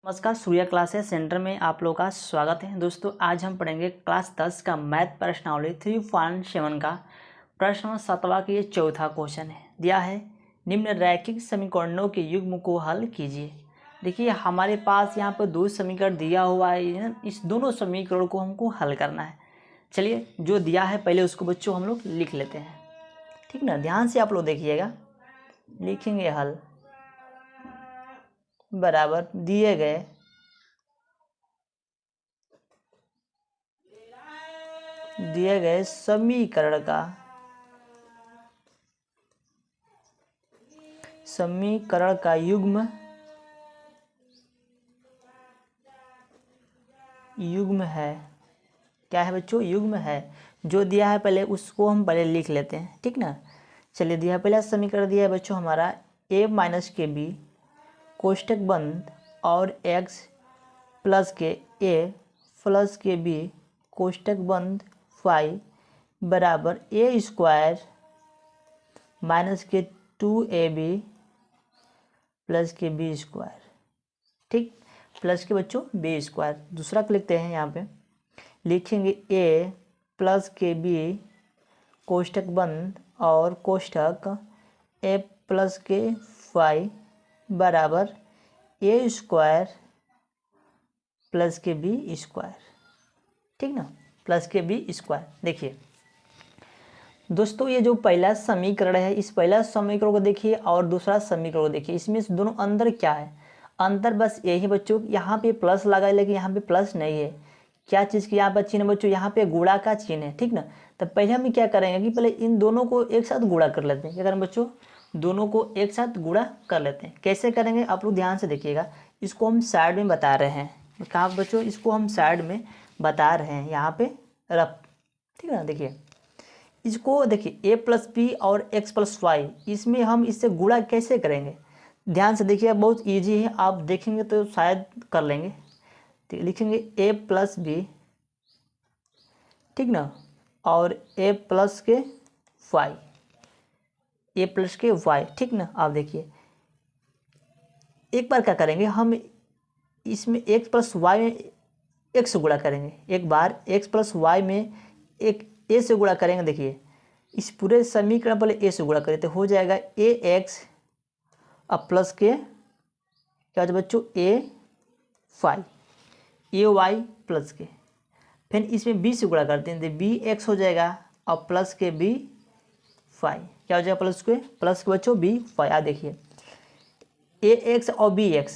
नमस्कार, Surya classes centre में आप लोगों का स्वागत है। दोस्तों आज हम पढ़ेंगे क्लास 10 का मैथ प्रश्नावली 3.7 का प्रश्न नंबर 7वां की ये चौथा क्वेश्चन है। दिया है निम्न रैखिक समीकरणों के युग्म को हल कीजिए। देखिए हमारे पास यहाँ पर दो समीकरण दिया हुआ है, इस दोनों समीकरणों को हमको हल करना है। चलिए जो दिया है पहले उसको बच्चों हम लोग लिख लेते हैं, ठीक ना। ध्यान से आप लोग देखिएगा, लिखेंगे हल बराबर दिए गए समीकरण का युग्म है। क्या है बच्चों? युग्म है। जो दिया है पहले उसको हम पहले लिख लेते हैं, ठीक ना। चलिए दिया है पहला समीकरण दिया है बच्चों हमारा a माइनस के बी कोष्टक बंद और x प्लस के a प्लस के b कोष्टक बंद फाइव बराबर a स्क्वायर माइनस के 2ab प्लस के b स्क्वायर, ठीक। प्लस के बच्चों b स्क्वायर। दूसरा को लिखते हैं, यहाँ पे लिखेंगे a प्लस के b कोष्टक बंद और कोष्टक a प्लस के फाइव बराबर a स्क्वायर प्लस के b स्क्वायर, ठीक ना। प्लस के b स्क्वायर। देखिए दोस्तों ये जो पहला समीकरण है, इस पहला समीकरण को देखिए और दूसरा समीकरण को देखिए, इसमें से दोनों अंदर क्या है? अंतर बस यही बच्चों, यहाँ पे प्लस लगा है लेकिन यहाँ पे प्लस नहीं है। क्या चीज़ की यहाँ पर चिन्ह बच्चों? यहाँ पे गुणा का चिन्ह है, ठीक ना। तो पहले हम क्या करेंगे कि पहले इन दोनों को एक साथ गुणा कर लेते हैं। क्या करें बच्चों? दोनों को एक साथ गुणा कर लेते हैं। कैसे करेंगे आप लोग ध्यान से देखिएगा। इसको हम साइड में बता रहे हैं। कहाँ बच्चों? इसको हम साइड में बता रहे हैं, यहाँ पे रफ, ठीक है ना। देखिए इसको देखिए a प्लस बी और x प्लस वाई, इसमें हम इससे गुणा कैसे करेंगे? ध्यान से देखिए, बहुत इजी है, आप देखेंगे तो शायद कर लेंगे। तो लिखेंगे a प्लस बी, ठीक ना, और a प्लस के वाई, a प्लस के वाई, ठीक ना। आप देखिए एक बार क्या करेंगे, हम इसमें x प्लस वाई में x से गुणा करेंगे। एक बार x प्लस वाई में एक a से गुणा करेंगे। देखिए इस पूरे समीकरण पहले a से गुणा करें तो हो जाएगा ax अब प्लस के क्या होता है बच्चों? a वाई प्लस के, फिर इसमें b से गुणा करते हैं तो bx हो जाएगा और प्लस के b फाइव, क्या हो जाएगा? प्लस के बच्चों b फाइव। आ देखिए ax और bx,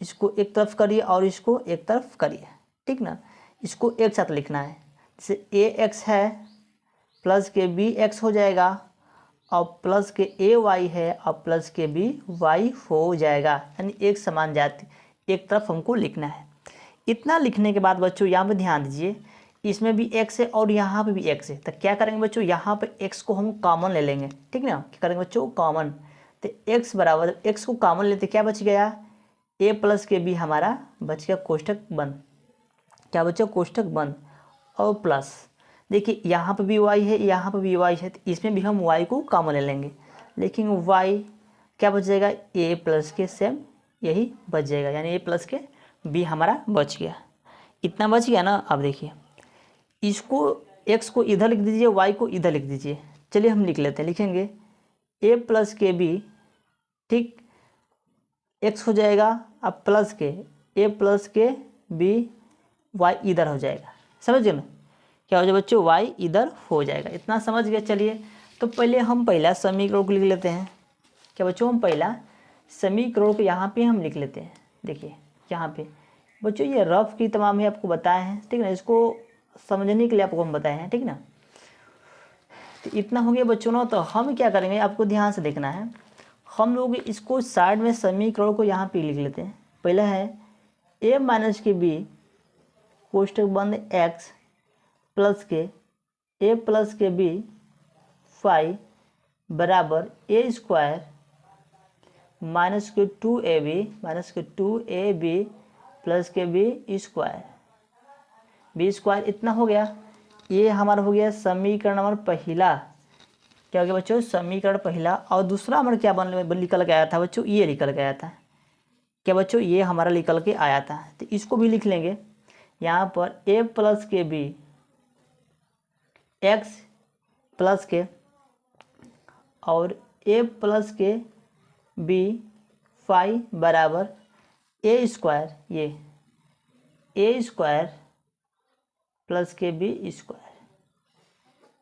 इसको एक तरफ करिए और इसको एक तरफ करिए, ठीक ना। इसको एक साथ लिखना है। जैसे ax है प्लस के bx हो जाएगा और प्लस के ay है और प्लस के by हो जाएगा, यानी एक समान जाति एक तरफ हमको लिखना है। इतना लिखने के बाद बच्चों यहाँ पे ध्यान दीजिए, इसमें भी x है और यहाँ पे भी x है। तो क्या करेंगे बच्चों? यहाँ पे x को हम कॉमन ले लेंगे, ठीक ना। क्या करेंगे बच्चों? कॉमन। तो x बराबर x को कॉमन लेते क्या बच गया? a प्लस के b हमारा बच गया कोष्टक बंद। क्या बच्चों? कोष्टक बंद और प्लस। देखिए यहाँ पर भी y है, यहाँ पर भी y है, तो इसमें भी हम y को कॉमन ले लेंगे। लेकिन y क्या बच जाएगा? a प्लस के सेम यही बच जाएगा, यानी a प्लस के b हमारा बच गया। इतना बच गया ना। अब देखिए इसको x को इधर लिख दीजिए, y को इधर लिख दीजिए। चलिए हम लिख लेते हैं, लिखेंगे a प्लस के b, ठीक, x हो जाएगा अब प्लस के a प्लस के b, y इधर हो जाएगा। समझ गए ना? क्या हो जाएगा बच्चों? y इधर हो जाएगा। इतना समझ गए। चलिए तो पहले हम पहला समीकरण को लिख लेते हैं। क्या बच्चों? हम पहला समीकरण को यहाँ पे हम लिख लेते हैं। देखिए यहाँ पे बच्चों ये रफ की तमाम ही आपको बताए हैं, ठीक ना। इसको समझने के लिए आपको हम बताए हैं, ठीक ना। तो इतना हो गया बच्चों ना। तो हम क्या करेंगे आपको ध्यान से देखना है, हम लोग इसको साइड में समीकरण को यहाँ पे लिख लेते हैं। पहला है a माइनस के b कोष्टक बंद x प्लस के a प्लस के b फाइव बराबर a स्क्वायर माइनस के 2ab प्लस के b स्क्वायर। इतना हो गया। ये हमारा हो गया समीकरण नंबर पहला। क्या हो गया बच्चों? समीकरण पहला। और दूसरा हमारा क्या निकल गया था बच्चों? ये निकल गया था क्या बच्चों, ये हमारा निकल के आया था। तो इसको भी लिख लेंगे यहाँ पर a प्लस के बी एक्स प्लस के और a प्लस के बी फाई बराबर ए स्क्वायर, ये ए स्क्वायर प्लस के बी स्क्वायर,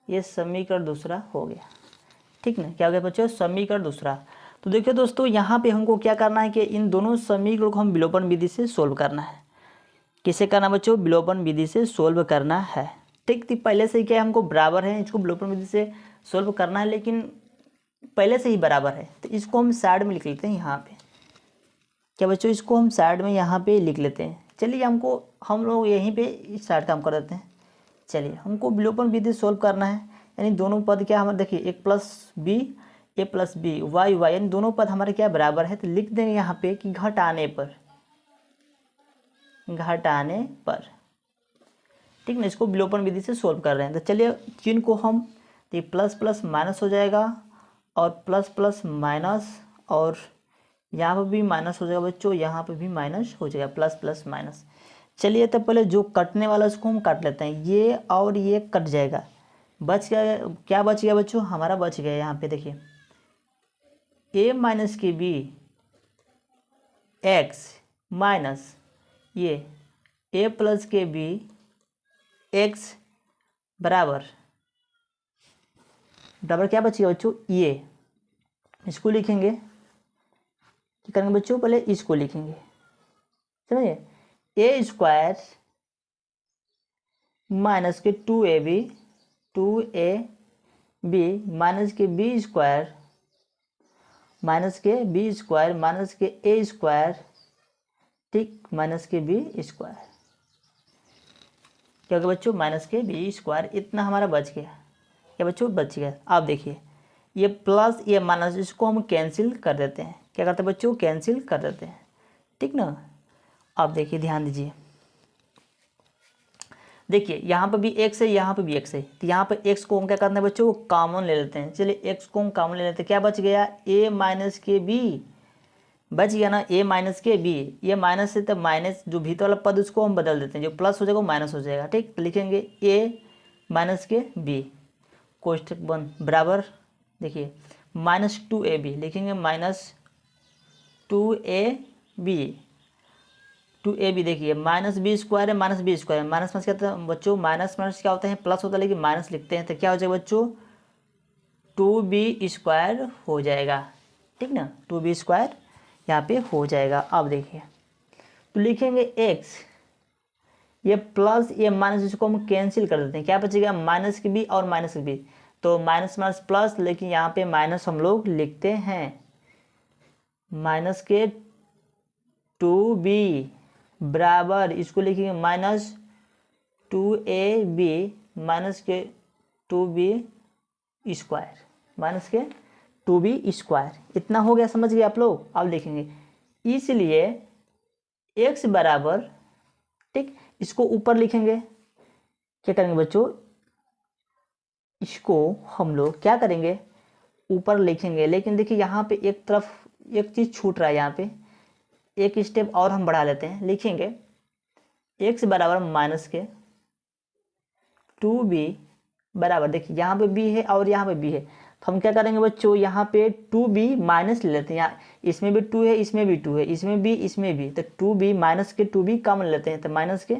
ये समीकरण दूसरा हो गया। ठीक ना, क्या हो गया बच्चों, समीकरण दूसरा। तो देखिए दोस्तों, यहाँ पे हमको क्या करना है कि इन दोनों समीकरणों को हम विलोपन विधि से सोल्व करना है। किसे करना बच्चों, विलोपन विधि से सोल्व करना है। ठीक, तो पहले से ही क्या हमको बराबर है, इसको विलोपन विधि से सोल्व करना है, लेकिन पहले से ही बराबर है। तो इसको हम साइड में लिख लेते हैं यहाँ पे। क्या बच्चों, इसको हम साइड में यहाँ पे लिख लेते हैं। चलिए हम लोग यहीं पे इस साइड काम कर देते हैं। चलिए, हमको विलोपन विधि सोल्व करना है, यानी दोनों पद क्या हमारे, देखिए एक प्लस बी ए प्लस बी वाई वाई, यानी दोनों पद हमारे क्या बराबर है। तो लिख देंगे यहाँ पे कि घटाने पर, ठीक ना, इसको विलोपन विधि से सोल्व कर रहे हैं। तो चलिए चिन्ह को हम, तो प्लस प्लस माइनस हो जाएगा और प्लस प्लस माइनस, और यहाँ पर भी माइनस हो जाएगा बच्चों, यहाँ पे भी माइनस हो जाएगा, प्लस प्लस माइनस। चलिए, तो पहले जो कटने वाला उसको हम काट लेते हैं, ये और ये कट जाएगा, बच गया। क्या बच गया बच्चों, हमारा बच गया यहाँ पे देखिए a माइनस के बी एक्स माइनस ये a प्लस के बी एक्स बराबर क्या बचेगा बच्चों, ये इसको लिखेंगे, क्या करेंगे बच्चों, पहले इसको लिखेंगे, समझिए, ए स्क्वायर माइनस के 2ab माइनस के बी स्क्वायर माइनस के बी स्क्वायर माइनस के ए स्क्वायर, ठीक, माइनस के बी स्क्वायर, क्या होगा बच्चों, माइनस के बी स्क्वायर। इतना हमारा बच गया। क्या बच्चों, बच गया। अब देखिए ये प्लस ये माइनस, इसको हम कैंसिल कर देते हैं। क्या करते हैं बच्चों, कैंसिल कर देते हैं, ठीक ना। अब देखिए, ध्यान दीजिए, देखिए यहाँ पर भी एक्स है, यहाँ पर भी एक्स है, तो यहाँ पर एक्स को हम क्या करते हैं बच्चों, कॉमन ले लेते हैं। चलिए एक्स को हम कॉमन ले लेते हैं, क्या बच गया, ए माइनस के बी बच गया ना, ए माइनस के बी, ये माइनस है तो माइनस जो भीतर वाला पद उसको हम बदल देते हैं, जो प्लस हो जाएगा वो माइनस हो जाएगा। ठीक, तो लिखेंगे ए माइनस के बी कोष्ठक बंद बराबर, देखिए -2ab लिखेंगे, -2ab देखिए माइनस बी स्क्वायर है, माइनस बी स्क्वायर है, माइनस क्या होता है बच्चों, माइनस माइनस क्या होता है, प्लस होता है, लेकिन माइनस लिखते हैं तो क्या हो जाएगा बच्चों, 2b स्क्वायर हो जाएगा। ठीक ना, 2b स्क्वायर यहाँ पे हो जाएगा। अब देखिए, तो लिखेंगे x, ये प्लस ये माइनस, इसको हम कैंसिल कर देते हैं, क्या बचेगा, माइनस की बी और माइनस की बी, तो माइनस माइनस प्लस, लेकिन यहाँ पे माइनस हम लोग लिखते हैं, माइनस के 2b बराबर, इसको लिखेंगे -2ab माइनस के 2b स्क्वायर, माइनस के 2b स्क्वायर। इतना हो गया, समझ गए आप लोग। अब देखेंगे, इसलिए x बराबर, ठीक, इसको ऊपर लिखेंगे, क्या करेंगे बच्चों, इसको हम लोग क्या करेंगे, ऊपर लिखेंगे। लेकिन देखिए यहाँ पे एक तरफ एक चीज़ छूट रहा है, यहाँ पे एक स्टेप और हम बढ़ा लेते हैं, लिखेंगे x बराबर माइनस के 2b बराबर, देखिए यहाँ पे b है और यहाँ पे b है, तो हम क्या करेंगे बच्चों, यहाँ पे 2b माइनस ले लेते हैं, यहाँ इसमें भी 2 है, इसमें भी 2 है, इसमें भी इसमें भी, तो 2b माइनस के 2b कॉमन लेते हैं, तो माइनस के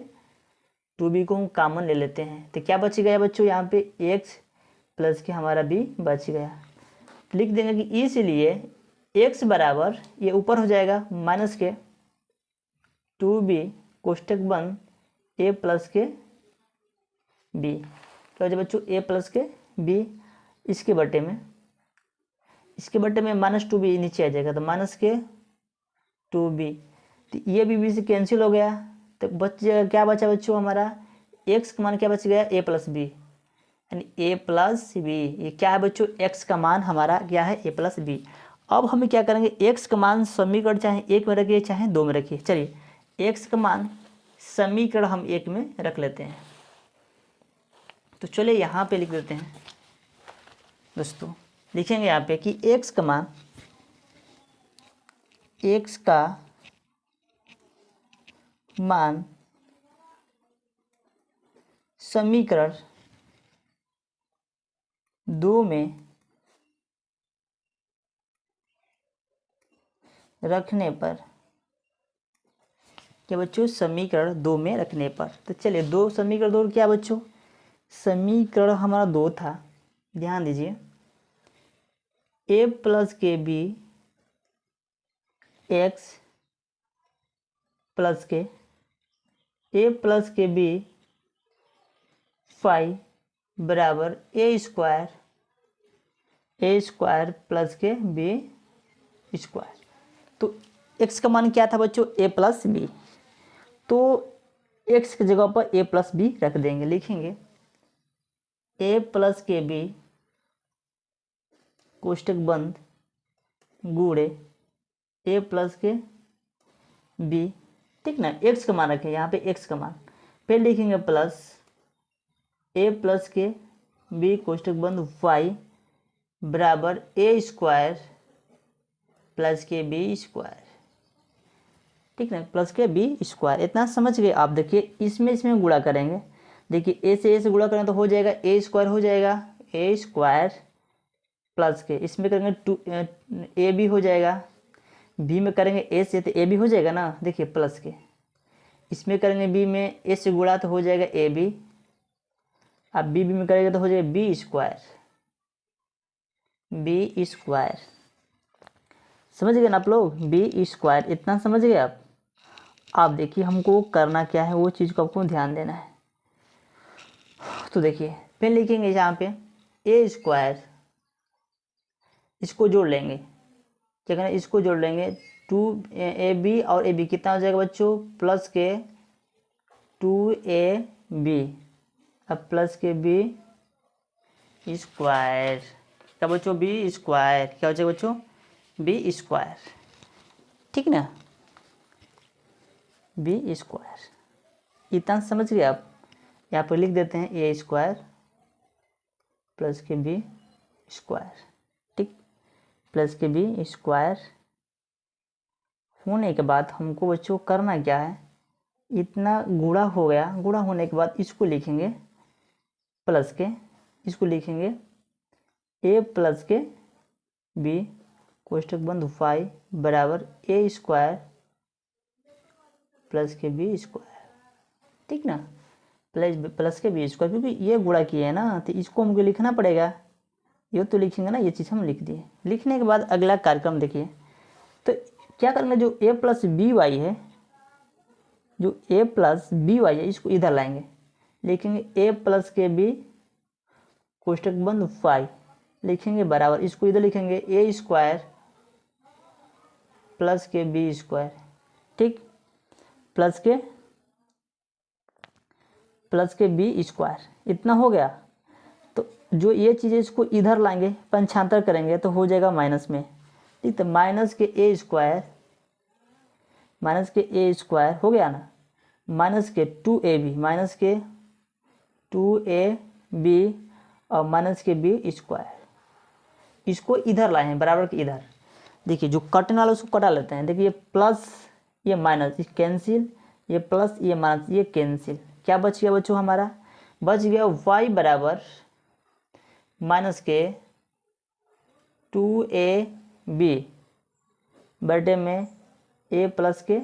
2b को हम कॉमन ले लेते हैं, तो क्या बच गया बच्चों, यहाँ पे x प्लस के हमारा b बच गया। लिख देंगे कि इसलिए x बराबर, ये ऊपर हो जाएगा माइनस के 2b कोष्ठक बंद a प्लस के b, क्या हो जाए बच्चों, a प्लस के b, इसके बटे में -2b नीचे आ जाएगा, तो माइनस के 2b, तो ये b से कैंसिल हो गया, तो बच जाएगा, क्या बचा बच्चों हमारा, x का मान क्या बच गया, a प्लस बी, यानी a प्लस बी, ये क्या है बच्चों, x का मान हमारा क्या है, a प्लस बी। अब हम क्या करेंगे, x का मान समीकरण चाहे 1 में रखिए चाहे 2 में रखिए। चलिए x का मान समीकरण हम 1 में रख लेते हैं, तो चलिए यहाँ पे लिख देते हैं दोस्तों, लिखेंगे यहाँ पे कि x का मान, x का मान समीकरण 2 में रखने पर, क्या बच्चों, समीकरण 2 में रखने पर। तो चलिए, दो समीकरण, दो क्या बच्चों, समीकरण हमारा 2 था, ध्यान दीजिए, ए प्लस के बी एक्स प्लस के ए प्लस के बी फाइव बराबर ए स्क्वायर प्लस के बी स्क्वायर। तो x का मान क्या था बच्चों, a प्लस बी, तो x की जगह पर a प्लस बी रख देंगे, लिखेंगे a प्लस के बी कोष्टक बंद गुणे a प्लस के बी, ठीक ना। x का मान रखें यहाँ पे, x का मान, फिर लिखेंगे प्लस a प्लस के बी कोष्टक बंद y बराबर ए स्क्वायर प्लस के बी स्क्वायर, ठीक ना, प्लस के बी स्क्वायर। इतना समझ गए आप। देखिए इसमें गुणा करेंगे, देखिए ए से गुणा करें तो हो जाएगा ए स्क्वायर, हो जाएगा ए स्क्वायर प्लस के, इसमें करेंगे टू ए बी हो जाएगा, बी में करेंगे ए से तो ए बी हो जाएगा ना, देखिए प्लस के, इसमें करेंगे बी में ए से गुणा तो हो जाएगा ए बी, अब बी में करेंगे तो हो जाएगा बी स्क्वायर, बी स्क्वायर, समझ गए ना आप लोग, बी स्क्वायर। इतना समझ गए आप। आप देखिए हमको करना क्या है, वो चीज़ को आपको ध्यान देना है। तो देखिए फिर लिखेंगे यहाँ पे ए स्क्वायर, इसको जोड़ लेंगे, क्या कहना, इसको जोड़ लेंगे, टू ए बी और ए बी कितना हो जाएगा बच्चों, प्लस के 2ab, अब प्लस के बी स्क्वायर, क्या बच्चों, बी स्क्वायर, क्या हो जाएगा बच्चों, बी स्क्वायर, ठीक ना, बी स्क्वायर। इतना समझ गए आप। यहाँ पर लिख देते हैं ए स्क्वायर प्लस के बी स्क्वायर, ठीक, प्लस के बी स्क्वायर होने के बाद हमको बच्चों करना क्या है, इतना गुणा हो गया, गुणा होने के बाद इसको लिखेंगे प्लस के, इसको लिखेंगे ए प्लस के बी कोष्टक बंद फाइव बराबर ए स्क्वायर प्लस के बी स्क्वायर, ठीक ना, प्लस के बी स्क्वायर, क्योंकि ये गुणा किए है ना तो इसको हमको लिखना पड़ेगा, ये तो लिखेंगे ना, ये चीज़ हम लिख दिए। लिखने के बाद अगला कार्यक्रम देखिए, तो क्या करेंगे, जो ए प्लस बी वाई है, जो ए प्लस बी वाई है, इसको इधर लाएंगे, लिखेंगे ए प्लस के बी कोष्टक बंद फाइव, लिखेंगे बराबर, इसको इधर लिखेंगे ए स्क्वायर प्लस के बी स्क्वायर, ठीक, प्लस के बी स्क्वायर। इतना हो गया। तो जो ये चीज़ें इसको इधर लाएंगे, पंचांतर करेंगे तो हो जाएगा माइनस में, ठीक, तो माइनस के ए स्क्वायर हो गया ना, माइनस के 2ab, माइनस के 2ab और माइनस के बी स्क्वायर, इसको इधर लाए हैं बराबर के इधर। देखिए जो कटने वाला उसको कटा लेते हैं, देखिए ये प्लस ये माइनस, ये कैंसिल, ये प्लस ये माइनस, ये कैंसिल, क्या बच गया बच्चों, हमारा बच गया y बराबर माइनस के 2ab बटे में a प्लस के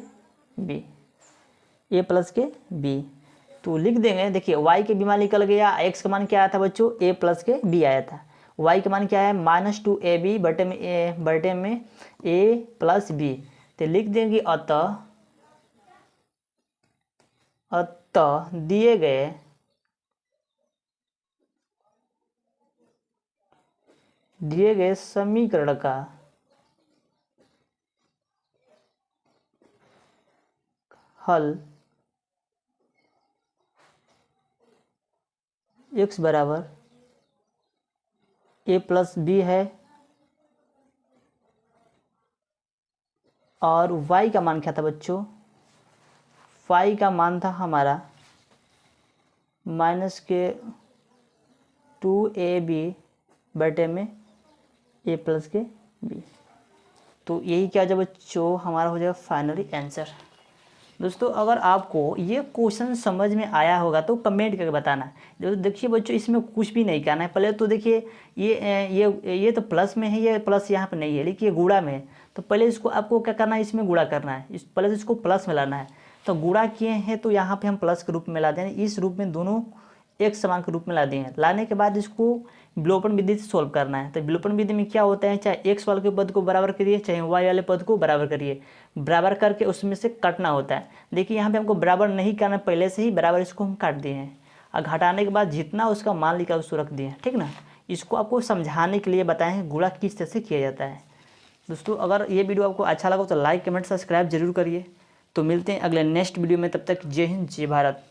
b, तो लिख देंगे। देखिए y के बी मान निकल गया, x का मान क्या आया था बच्चों, a प्लस के b आया था, y का मान क्या है -2ab बटे में a प्लस b, तो लिख देंगे अतः दिए गए समीकरण का हल x बराबर a प्लस बी है और y का मान क्या था बच्चों, y का मान था हमारा माइनस के 2ab बटे में a प्लस के b। तो यही क्या जब बच्चों हमारा हो जाएगा फाइनली आंसर। दोस्तों अगर आपको ये क्वेश्चन समझ में आया होगा तो कमेंट करके बताना। देखिए बच्चों, इसमें कुछ भी नहीं करना है। पहले तो देखिए ये तो प्लस में है, ये प्लस यहाँ पर नहीं है, लेकिन ये गुणा में है। तो पहले इसको आपको क्या करना है, इसमें गुणा करना है, इस पहले इसको प्लस में लाना है। तो गुणा किए हैं तो यहाँ पे हम प्लस के रूप में ला दें, इस रूप में दोनों एक समान के रूप में ला दिए हैं। लाने के बाद इसको विलोपन विधि से सोल्व करना है। तो विलोपन विधि में क्या होता है, चाहे एक्स वाले के पद को बराबर करिए, चाहे वाई वाले पद को बराबर करिए, बराबर करके उसमें से काटना होता है। देखिए यहाँ पे हमको बराबर नहीं करना, पहले से ही बराबर इसको हम काट दिए हैं, और घटाने के बाद जितना उसका मान लिखा उसको रख दिए हैं, ठीक ना। इसको आपको समझाने के लिए बताएं हैं गुणा किस तरह से किया जाता है। दोस्तों अगर ये वीडियो आपको अच्छा लगा तो लाइक कमेंट सब्सक्राइब जरूर करिए। तो मिलते हैं अगले नेक्स्ट वीडियो में, तब तक जय हिंद जय भारत।